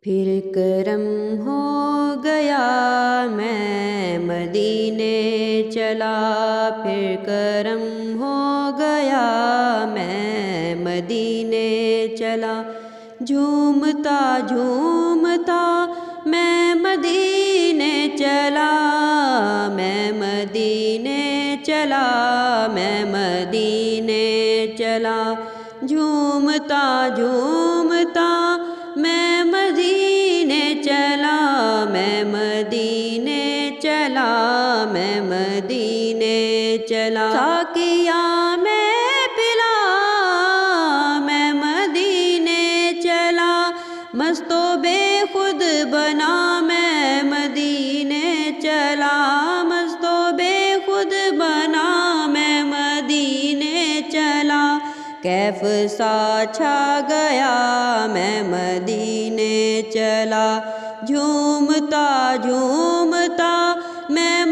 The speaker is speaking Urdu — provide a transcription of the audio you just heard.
پھر کرم ہو گیا میں مدینے چلا، پھر کرم ہو گیا میں مدینے چلا، جھومتا جھومتا میں مدینے چلا، میں مدینے چلا، میں مدینے چلا، جھومتا جھومتا میں مدینے چلا، میں مدینے چلا، میں مدینے چلا، ساقیا میں پلا میں مدینے چلا، مست و بے خود بنا میں مدینے چلا، مست و بے خود بنا میں مدینے چلا، کیف سا چھا گیا میں مدینے چلا، جھومتا جھومتا میں